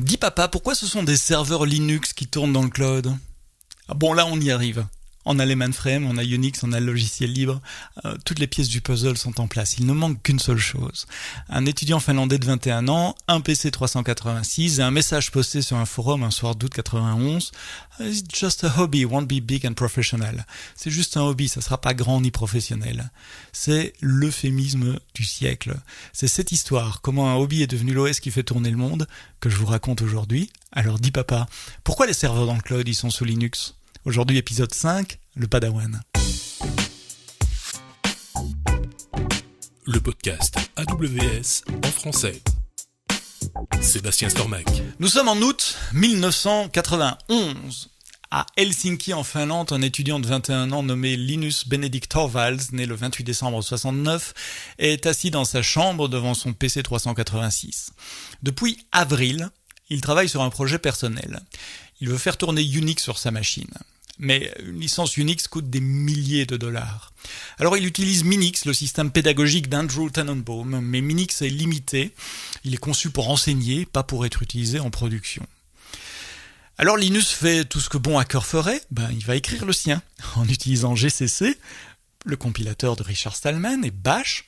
Dis papa, pourquoi ce sont des serveurs Linux qui tournent dans le cloud? Ah bon, là on y arrive. On a les mainframes, on a Unix, on a le logiciel libre. Toutes les pièces du puzzle sont en place. Il ne manque qu'une seule chose. Un étudiant finlandais de 21 ans, un PC 386 et un message posté sur un forum un soir d'août 91. It's just a hobby, won't be big and professional. C'est juste un hobby, ça sera pas grand ni professionnel. C'est l'euphémisme du siècle. C'est cette histoire, comment un hobby est devenu l'OS qui fait tourner le monde, que je vous raconte aujourd'hui. Alors dis papa, pourquoi les serveurs dans le cloud ils sont sous Linux? Aujourd'hui, épisode 5, le Padawan. Le podcast AWS en français. Sébastien Stormac. Nous sommes en août 1991. À Helsinki, en Finlande, un étudiant de 21 ans nommé Linus Benedict Torvalds, né le 28 décembre 69, est assis dans sa chambre devant son PC 386. Depuis avril, il travaille sur un projet personnel. Il veut faire tourner Unix sur sa machine. Mais une licence Unix coûte des milliers de dollars. Alors il utilise Minix, le système pédagogique d'Andrew Tannenbaum, mais Minix est limité. Il est conçu pour enseigner, pas pour être utilisé en production. Alors Linus fait tout ce que bon hacker ferait, il va écrire le sien, en utilisant GCC, le compilateur de Richard Stallman, et Bash,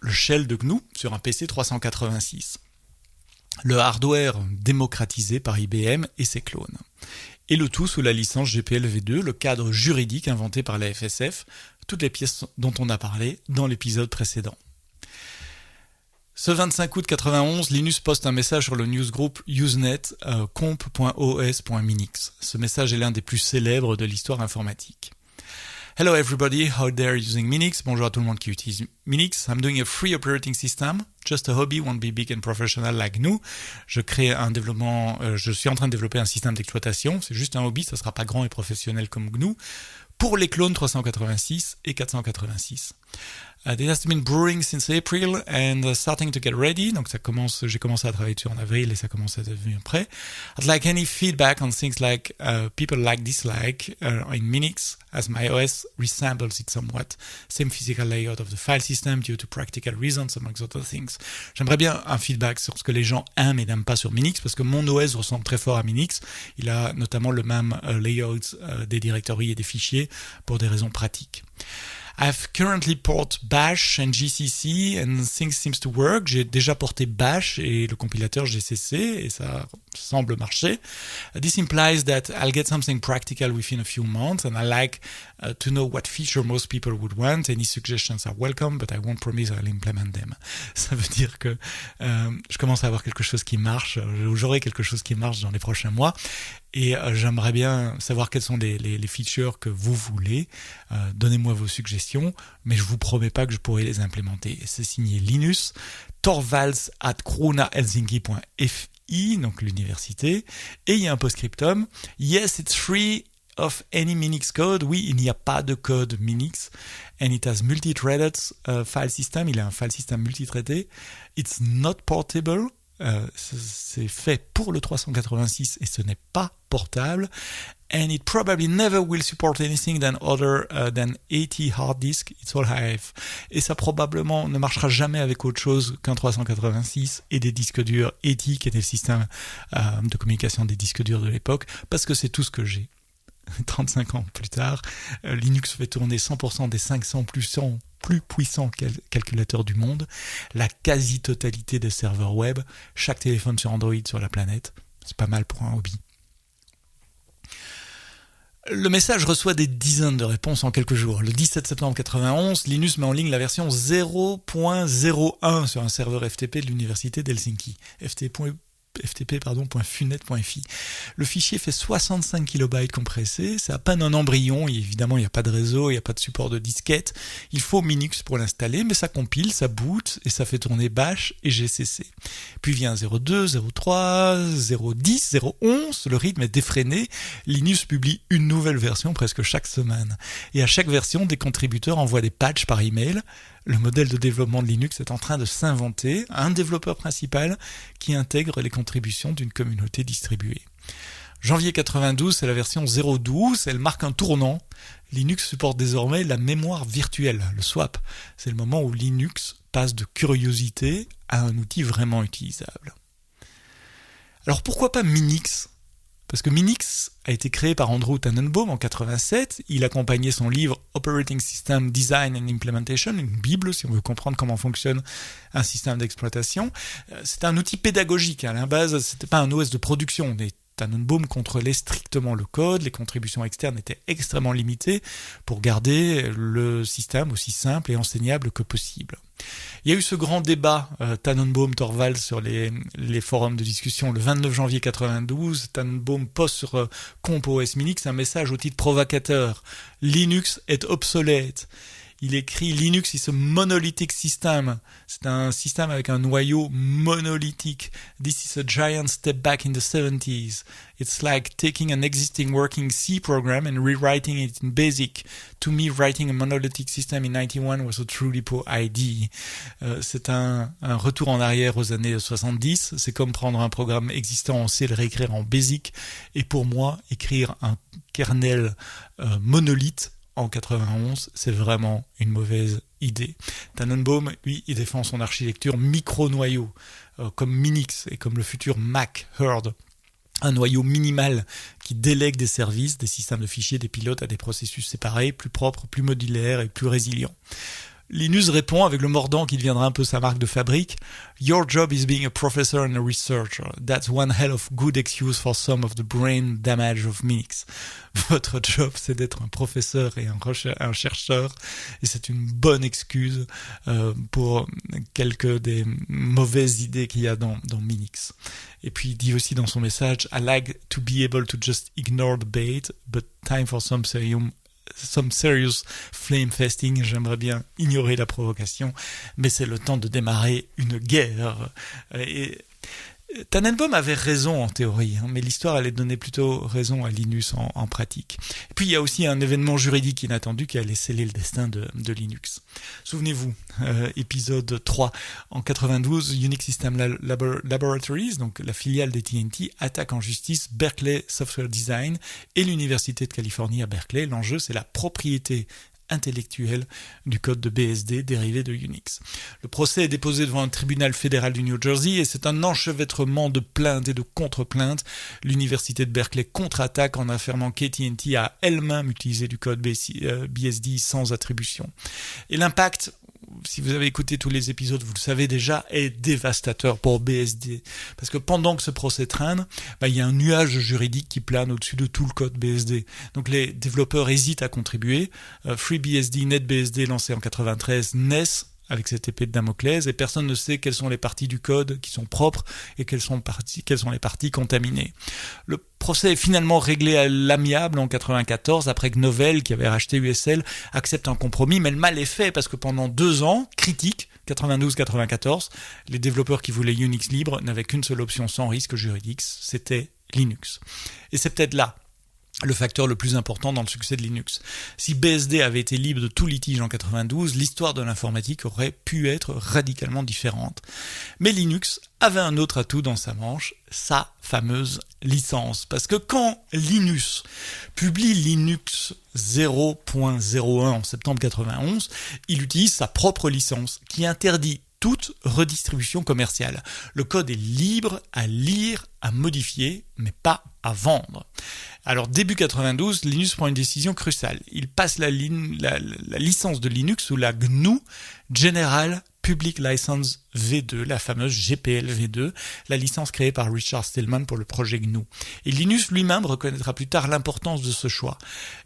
le shell de GNU, sur un PC 386. Le hardware démocratisé par IBM et ses clones. Et le tout sous la licence GPL-v2, le cadre juridique inventé par la FSF, toutes les pièces dont on a parlé dans l'épisode précédent. Ce 25 août 91, Linus poste un message sur le newsgroup Usenet comp.os.minix. Ce message est l'un des plus célèbres de l'histoire informatique. Hello everybody, out there using Minix. Bonjour à tout le monde qui utilise Minix. I'm doing a free operating system. Just a hobby, won't be big and professional like GNU. Je suis en train de développer un système d'exploitation. C'est juste un hobby, ça sera pas grand et professionnel comme GNU. Pour les clones 386 et 486. This has been brewing since April and starting to get ready. Donc j'ai commencé à travailler dessus en avril et ça commence à devenir prêt. I'd like any feedback on things like people like dislike in Minix, as my OS resembles it somewhat. Same physical layout of the file system due to practical reasons, amongst other things. J'aimerais bien un feedback sur ce que les gens aiment et n'aiment pas sur Minix, parce que mon OS ressemble très fort à Minix. Il a notamment le même layout des directories et des fichiers pour des raisons pratiques. I've currently ported Bash and GCC and things seems to work. J'ai déjà porté Bash et le compilateur GCC et ça semble marcher. This implies that I'll get something practical within a few months and I like to know what feature most people would want. Any suggestions are welcome, but I won't promise I'll implement them. Ça veut dire que je commence à avoir quelque chose qui marche, j'aurai quelque chose qui marche dans les prochains mois. Et j'aimerais bien savoir quelles sont les features que vous voulez. Donnez-moi vos suggestions, mais je vous promets pas que je pourrai les implémenter. C'est signé Linus Torvalds @kruunahelsinki.fi, donc l'université. Et il y a un post-scriptum. Yes, it's free of any Minix code. Oui, il n'y a pas de code Minix. And it has multi-threaded file system. Il a un file system multitraité. It's not portable. C'est fait pour le 386 et ce n'est pas portable. And it probably never will support anything other than 80 hard disk. It's all I have. Et ça probablement ne marchera jamais avec autre chose qu'un 386 et des disques durs 80 qui était le système de communication des disques durs de l'époque, parce que c'est tout ce que j'ai. 35 ans plus tard, Linux fait tourner 100% des 500 plus puissants calculateurs du monde, la quasi-totalité des serveurs web, chaque téléphone sur Android sur la planète. C'est pas mal pour un hobby. Le message reçoit des dizaines de réponses en quelques jours. Le 17 septembre 91, Linus met en ligne la version 0.01 sur un serveur FTP de l'université d'Helsinki. ftp.funet.fi. Le fichier fait 65 kilobytes compressés, c'est à peine un embryon, et évidemment il n'y a pas de réseau, il n'y a pas de support de disquette, il faut Minix pour l'installer, mais ça compile, ça boot, et ça fait tourner Bash et GCC. Puis vient 02, 03, 010, 011, le rythme est défréné, Linus publie une nouvelle version presque chaque semaine. Et à chaque version, des contributeurs envoient des patchs par email. Le modèle de développement de Linux est en train de s'inventer, un développeur principal qui intègre les contributions d'une communauté distribuée. Janvier 92, c'est la version 0.12, elle marque un tournant. Linux supporte désormais la mémoire virtuelle, le swap. C'est le moment où Linux passe de curiosité à un outil vraiment utilisable. Alors pourquoi pas Minix ? Parce que Minix a été créé par Andrew Tannenbaum en 87. Il accompagnait son livre Operating System Design and Implementation, une bible si on veut comprendre comment fonctionne un système d'exploitation. C'est un outil pédagogique. À la base, c'était pas un OS de production. Tannenbaum contrôlait strictement le code, les contributions externes étaient extrêmement limitées pour garder le système aussi simple et enseignable que possible. Il y a eu ce grand débat Tannenbaum-Torvalds sur les forums de discussion le 29 janvier 92. Tannenbaum poste sur Comp.OS Minix un message au titre provocateur. Linux est obsolète. Il écrit Linux is a monolithic system. C'est un système avec un noyau monolithique. This is a giant step back in the 70s. It's like taking an existing working C program and rewriting it in BASIC. To me, writing a monolithic system in 91 was a truly poor idea. C'est un retour en arrière aux années 70. C'est comme prendre un programme existant en C et le réécrire en BASIC. Et pour moi, écrire un kernel monolithe en 91, c'est vraiment une mauvaise idée. Tannenbaum, lui, il défend son architecture micro-noyau, comme Minix et comme le futur Mac Herd. Un noyau minimal qui délègue des services, des systèmes de fichiers, des pilotes à des processus séparés, plus propres, plus modulaires et plus résilients. Linus répond avec le mordant qui deviendra un peu sa marque de fabrique. Your job is being a professor and a researcher. That's one hell of good excuse for some of the brain damage of Minix. Votre job, c'est d'être un professeur et un chercheur, et c'est une bonne excuse pour quelques des mauvaises idées qu'il y a dans Minix. Et puis il dit aussi dans son message, I like to be able to just ignore the bait, but time for some serious flame festing. J'aimerais bien ignorer la provocation, mais c'est le temps de démarrer une guerre. Et Tannenbaum avait raison en théorie, mais l'histoire allait donner plutôt raison à Linus en pratique. Et puis il y a aussi un événement juridique inattendu qui allait sceller le destin de Linux. Souvenez-vous, épisode 3, en 92, Unix System Laboratories, donc la filiale d'AT&T, attaque en justice Berkeley Software Design et l'Université de Californie à Berkeley. L'enjeu, c'est la propriété intellectuelle du code de BSD dérivé de Unix. Le procès est déposé devant un tribunal fédéral du New Jersey et c'est un enchevêtrement de plaintes et de contre-plaintes. L'université de Berkeley contre-attaque en affirmant qu'AT&T a elle-même utilisé du code BSD sans attribution. Et l'impact, si vous avez écouté tous les épisodes, vous le savez déjà, est dévastateur pour BSD. Parce que pendant que ce procès traîne, il y a un nuage juridique qui plane au-dessus de tout le code BSD. Donc les développeurs hésitent à contribuer. FreeBSD, NetBSD lancé en 93 naissent avec cette épée de Damoclès et personne ne sait quelles sont les parties du code qui sont propres et quelles sont les parties contaminées. Le procès est finalement réglé à l'amiable en 94 après que Novell, qui avait racheté USL, accepte un compromis, mais le mal est fait parce que pendant 2 ans, critiques, 92-94, les développeurs qui voulaient Unix libre n'avaient qu'une seule option sans risque juridique, c'était Linux. Et c'est peut-être là le facteur le plus important dans le succès de Linux. Si BSD avait été libre de tout litige en 92, l'histoire de l'informatique aurait pu être radicalement différente. Mais Linux avait un autre atout dans sa manche, sa fameuse licence. Parce que quand Linus publie Linux 0.01 en septembre 91, il utilise sa propre licence qui interdit toute redistribution commerciale. Le code est libre à lire, à modifier, mais pas à vendre. Alors début 92, Linus prend une décision cruciale. Il passe la licence de Linux sous la GNU, General Public License V2, la fameuse GPL V2, la licence créée par Richard Stallman pour le projet GNU. Et Linus lui-même reconnaîtra plus tard l'importance de ce choix.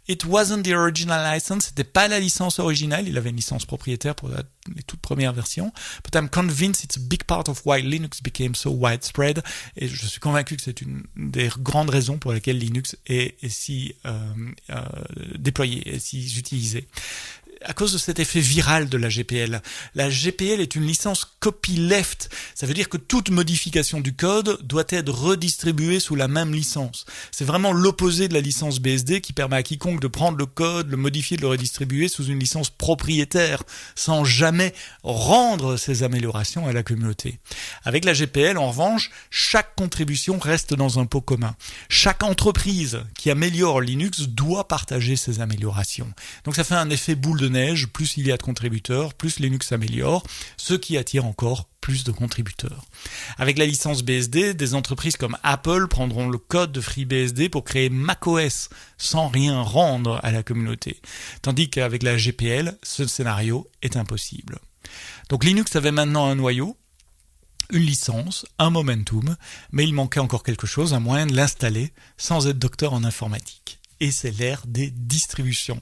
It wasn't the original license, c'était pas la licence originale, il avait une licence propriétaire pour les toutes premières versions. But I'm convinced it's a big part of why Linux became so widespread. Et je suis convaincu que c'est une des grandes raisons pour lesquelles Linux est si déployé, est si utilisé. À cause de cet effet viral de la GPL. La GPL est une licence copyleft. Ça veut dire que toute modification du code doit être redistribuée sous la même licence. C'est vraiment l'opposé de la licence BSD qui permet à quiconque de prendre le code, le modifier, de le redistribuer sous une licence propriétaire, sans jamais rendre ces améliorations à la communauté. Avec la GPL, en revanche, chaque contribution reste dans un pot commun. Chaque entreprise qui améliore Linux doit partager ses améliorations. Donc ça fait un effet boule de neige, plus il y a de contributeurs, plus Linux s'améliore, ce qui attire encore plus de contributeurs. Avec la licence BSD, des entreprises comme Apple prendront le code de FreeBSD pour créer macOS sans rien rendre à la communauté. Tandis qu'avec la GPL, ce scénario est impossible. Donc Linux avait maintenant un noyau, une licence, un momentum, mais il manquait encore quelque chose, un moyen de l'installer sans être docteur en informatique. Et c'est l'ère des distributions.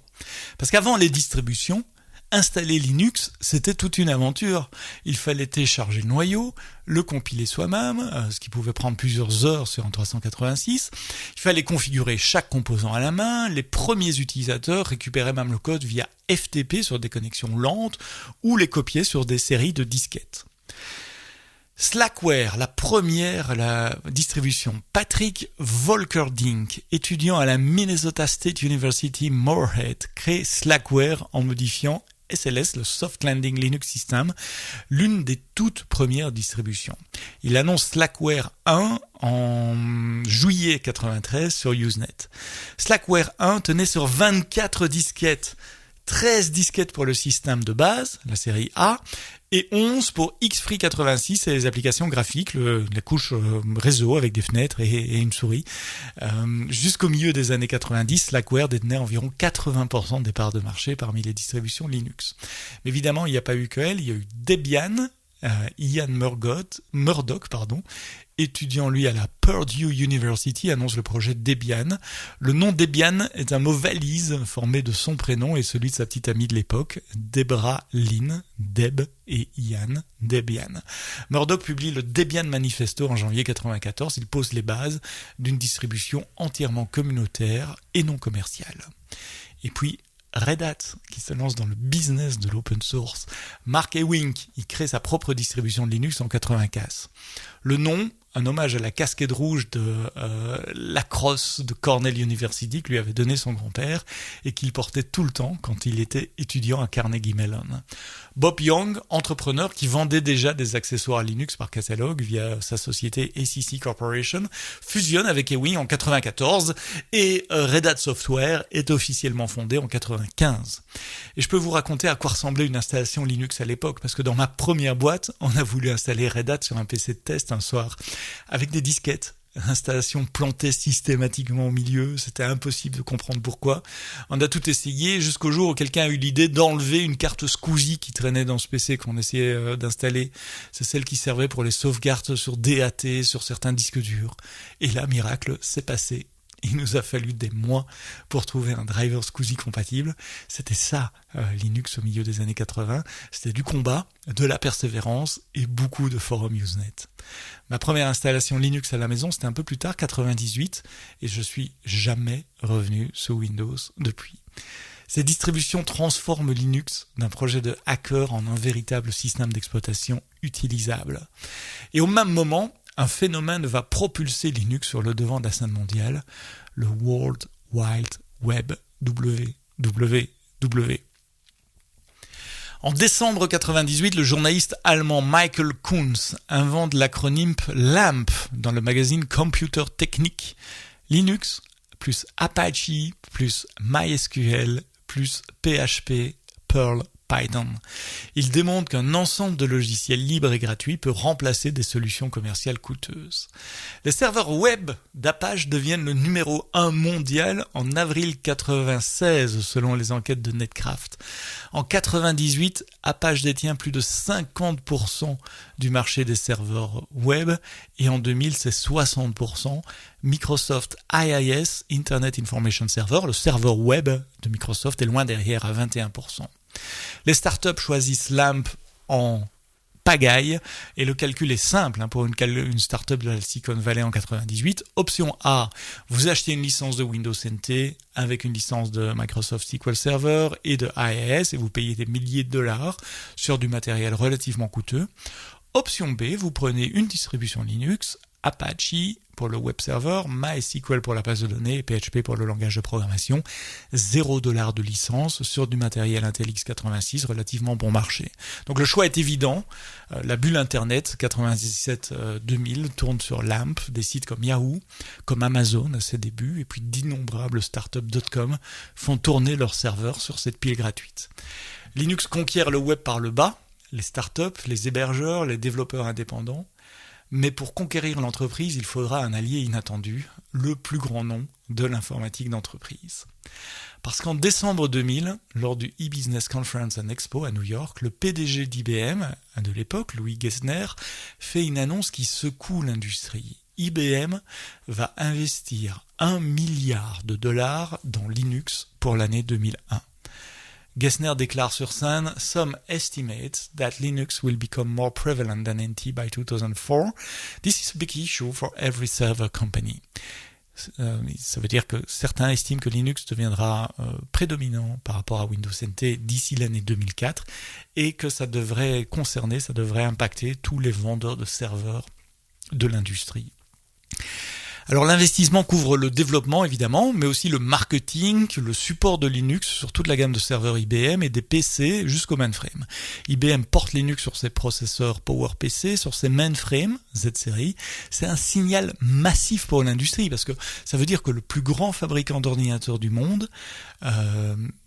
Parce qu'avant les distributions, installer Linux, c'était toute une aventure. Il fallait télécharger le noyau, le compiler soi-même, ce qui pouvait prendre plusieurs heures sur un 386. Il fallait configurer chaque composant à la main. Les premiers utilisateurs récupéraient même le code via FTP sur des connexions lentes ou les copiaient sur des séries de disquettes. Slackware, la distribution. Patrick Volkerdink, étudiant à la Minnesota State University Moorhead, crée Slackware en modifiant SLS, le Soft Landing Linux System, l'une des toutes premières distributions. Il annonce Slackware 1 en juillet 93 sur Usenet. Slackware 1 tenait sur 24 disquettes, 13 disquettes pour le système de base, la série A, et 11 pour XFree86 et les applications graphiques, la couche réseau avec des fenêtres et une souris. Jusqu'au milieu des années 90, Slackware détenait environ 80% des parts de marché parmi les distributions Linux. Mais évidemment, il n'y a pas eu que elle, il y a eu Debian, Ian Murdoch, étudiant lui à la Purdue University, annonce le projet Debian. Le nom Debian est un mot valise formé de son prénom et celui de sa petite amie de l'époque, Debra Lynn, Deb et Ian, Debian. Murdoch publie le Debian Manifesto en janvier 94. Il pose les bases d'une distribution entièrement communautaire et non commerciale. Et puis, Red Hat, qui se lance dans le business de l'open source. Mark Ewing, il crée sa propre distribution de Linux en 95. Le nom, un hommage à la casquette rouge de Lacrosse de Cornell University que lui avait donné son grand-père et qu'il portait tout le temps quand il était étudiant à Carnegie Mellon. Bob Young, entrepreneur qui vendait déjà des accessoires à Linux par catalogue via sa société ACC Corporation, fusionne avec Ewing en 94 et Red Hat Software est officiellement fondé en 95. Et je peux vous raconter à quoi ressemblait une installation Linux à l'époque, parce que dans ma première boîte, on a voulu installer Red Hat sur un PC de test un soir avec des disquettes. Installation plantée systématiquement au milieu, c'était impossible de comprendre pourquoi. On a tout essayé jusqu'au jour où quelqu'un a eu l'idée d'enlever une carte SCSI qui traînait dans ce PC qu'on essayait d'installer. C'est celle qui servait pour les sauvegardes sur DAT, sur certains disques durs. Et là, miracle, c'est passé. Il nous a fallu des mois pour trouver un driver SCSI compatible. C'était ça, Linux au milieu des années 80. C'était du combat, de la persévérance et beaucoup de forums Usenet. Ma première installation Linux à la maison, c'était un peu plus tard, 98, et je suis jamais revenu sous Windows depuis. Ces distributions transforment Linux d'un projet de hacker en un véritable système d'exploitation utilisable. Et au même moment, un phénomène va propulser Linux sur le devant de la scène mondiale, le World Wide Web, WWW. En décembre 98, le journaliste allemand Michael Kunz invente l'acronyme LAMP dans le magazine Computer Technik. Linux plus Apache plus MySQL plus PHP, Perl, Python. Il démontre qu'un ensemble de logiciels libres et gratuits peut remplacer des solutions commerciales coûteuses. Les serveurs web d'Apache deviennent le numéro 1 mondial en avril 96 selon les enquêtes de Netcraft. En 98, Apache détient plus de 50% du marché des serveurs web et en 2000 c'est 60%. Microsoft IIS, Internet Information Server, le serveur web de Microsoft est loin derrière à 21%. Les startups choisissent LAMP en pagaille et le calcul est simple pour une startup de la Silicon Valley en 98. Option A, vous achetez une licence de Windows NT avec une licence de Microsoft SQL Server et de IIS et vous payez des milliers de dollars sur du matériel relativement coûteux. Option B, vous prenez une distribution Linux, Apache, pour le web server, MySQL pour la base de données et PHP pour le langage de programmation. $0 de licence sur du matériel Intel x86 relativement bon marché. Donc le choix est évident. La bulle Internet 97-2000 tourne sur LAMP, des sites comme Yahoo, comme Amazon à ses débuts, et puis d'innombrables startups .com font tourner leurs serveurs sur cette pile gratuite. Linux conquiert le web par le bas, les startups, les hébergeurs, les développeurs indépendants. Mais pour conquérir l'entreprise, il faudra un allié inattendu, le plus grand nom de l'informatique d'entreprise. Parce qu'en décembre 2000, lors du e-Business Conference and Expo à New York, le PDG d'IBM, de l'époque, Louis Gerstner, fait une annonce qui secoue l'industrie. IBM va investir $1 milliard dans Linux pour l'année 2001. Gerstner déclare sur scène, "Some estimate that Linux will become more prevalent than NT by 2004. This is a big issue for every server company." Ça veut dire que certains estiment que Linux deviendra prédominant par rapport à Windows NT d'ici l'année 2004 et que ça devrait impacter tous les vendeurs de serveurs de l'industrie. Alors l'investissement couvre le développement évidemment, mais aussi le marketing, le support de Linux sur toute la gamme de serveurs IBM et des PC jusqu'au mainframe. IBM porte Linux sur ses processeurs PowerPC, sur ses mainframes Z-série. C'est un signal massif pour l'industrie parce que ça veut dire que le plus grand fabricant d'ordinateurs du monde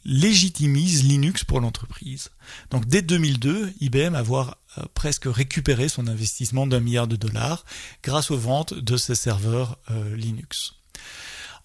légitimise Linux pour l'entreprise. Donc dès 2002, IBM va avoir presque récupéré son investissement $1 milliard grâce aux ventes de ses serveurs Linux.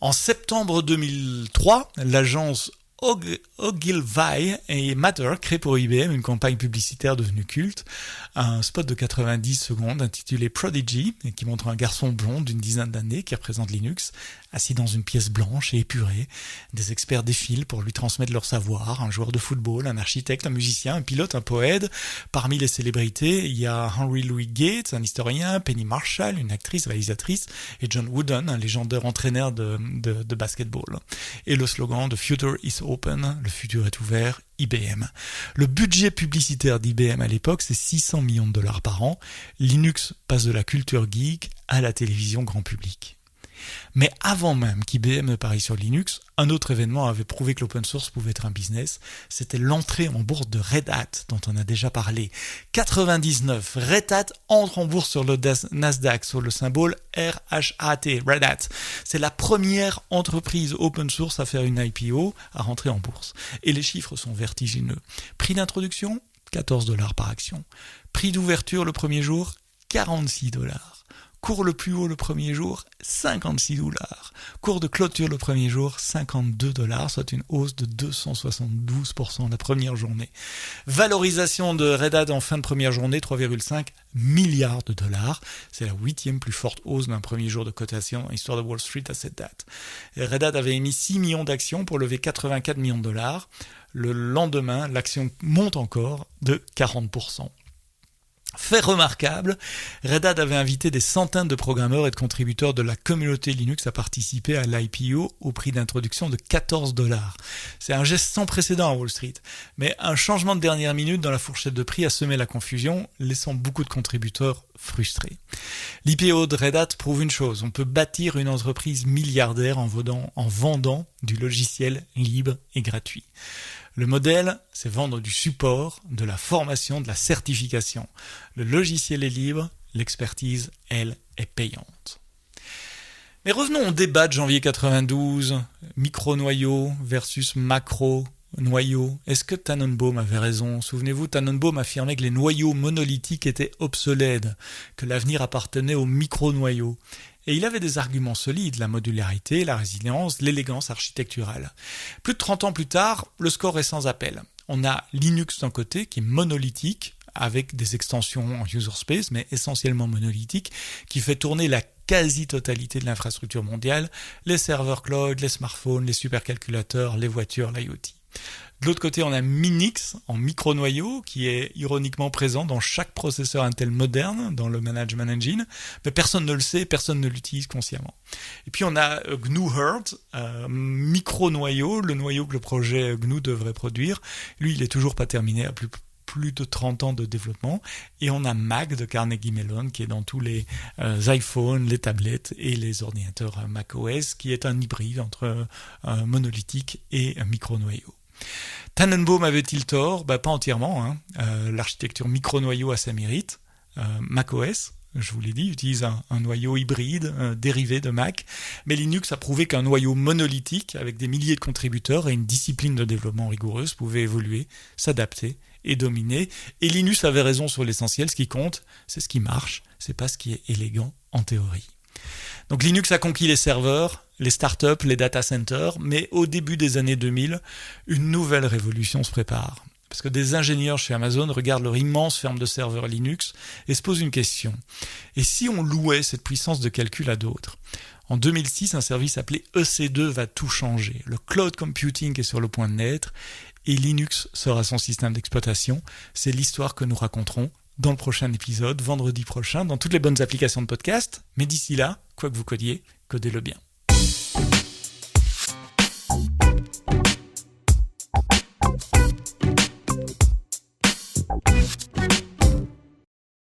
En septembre 2003, l'agence Ogilvy et Matter crée pour IBM une campagne publicitaire devenue culte, un spot de 90 secondes intitulé Prodigy, qui montre un garçon blond d'une dizaine d'années qui représente Linux, assis dans une pièce blanche et épurée. Des experts défilent pour lui transmettre leur savoir, un joueur de football, un architecte, un musicien, un pilote, un poète. Parmi les célébrités, il y a Henry Louis Gates, un historien, Penny Marshall, une actrice réalisatrice, et John Wooden, un légendaire entraîneur de basketball. Et le slogan « The future is open », le futur est ouvert, IBM. Le budget publicitaire d'IBM à l'époque, c'est $600 millions par an. Linux passe de la culture geek à la télévision grand public. Mais avant même qu'IBM ne parie sur Linux, un autre événement avait prouvé que l'open source pouvait être un business. C'était l'entrée en bourse de Red Hat, dont on a déjà parlé. 99, Red Hat entre en bourse sur le Nasdaq, sur le symbole RHAT, Red Hat. C'est la première entreprise open source à faire une IPO, à rentrer en bourse. Et les chiffres sont vertigineux. Prix d'introduction, $14 par action. Prix d'ouverture le premier jour, $46. Cours le plus haut le premier jour, $56. Cours de clôture le premier jour, $52, soit une hausse de 272% la première journée. Valorisation de Red Hat en fin de première journée, $3,5 milliards. C'est la 8e plus forte hausse d'un premier jour de cotation dans l'histoire de Wall Street à cette date. Et Red Hat avait émis 6 millions d'actions pour lever $84 millions. Le lendemain, l'action monte encore de 40%. Fait remarquable, Red Hat avait invité des centaines de programmeurs et de contributeurs de la communauté Linux à participer à l'IPO au prix d'introduction de $14. C'est un geste sans précédent à Wall Street, mais un changement de dernière minute dans la fourchette de prix a semé la confusion, laissant beaucoup de contributeurs frustrés. L'IPO de Red Hat prouve une chose, on peut bâtir une entreprise milliardaire en vendant du logiciel libre et gratuit. Le modèle, c'est vendre du support, de la formation, de la certification. Le logiciel est libre, l'expertise, elle, est payante. Mais revenons au débat de janvier 92, micro-noyau versus macro-noyau. Est-ce que Tannenbaum avait raison ? Souvenez-vous, Tannenbaum affirmait que les noyaux monolithiques étaient obsolètes, que l'avenir appartenait aux micro-noyaux. Et il avait des arguments solides, la modularité, la résilience, l'élégance architecturale. Plus de 30 ans plus tard, le score est sans appel. On a Linux d'un côté, qui est monolithique, avec des extensions en user space, mais essentiellement monolithique, qui fait tourner la quasi-totalité de l'infrastructure mondiale, les serveurs cloud, les smartphones, les supercalculateurs, les voitures, l'IoT. De l'autre côté, on a Minix en micro-noyau qui est ironiquement présent dans chaque processeur Intel moderne, dans le Management Engine, mais personne ne le sait, personne ne l'utilise consciemment. Et puis on a GNU Hurt, micro-noyau, le noyau que le projet GNU devrait produire. Lui, il est toujours pas terminé à plus plus de 30 ans de développement. Et on a Mac de Carnegie Mellon qui est dans tous les iPhones, les tablettes et les ordinateurs macOS, qui est un hybride entre monolithique et micro-noyau. Tannenbaum avait-il tort ? Pas entièrement. L'architecture micro-noyau a ses mérites. macOS, je vous l'ai dit, utilise un noyau hybride dérivé de Mac, mais Linux a prouvé qu'un noyau monolithique avec des milliers de contributeurs et une discipline de développement rigoureuse pouvait évoluer, s'adapter et dominer. Et Linus avait raison sur l'essentiel, ce qui compte, c'est ce qui marche, c'est pas ce qui est élégant en théorie. Donc Linux a conquis les serveurs, les startups, les data centers, mais au début des années 2000, une nouvelle révolution se prépare. Parce que des ingénieurs chez Amazon regardent leur immense ferme de serveurs Linux et se posent une question. Et si on louait cette puissance de calcul à d'autres ? En 2006, un service appelé EC2 va tout changer. Le cloud computing est sur le point de naître et Linux sera son système d'exploitation. C'est l'histoire que nous raconterons dans le prochain épisode, vendredi prochain, dans toutes les bonnes applications de podcast. Mais d'ici là, quoi que vous codiez, codez-le bien.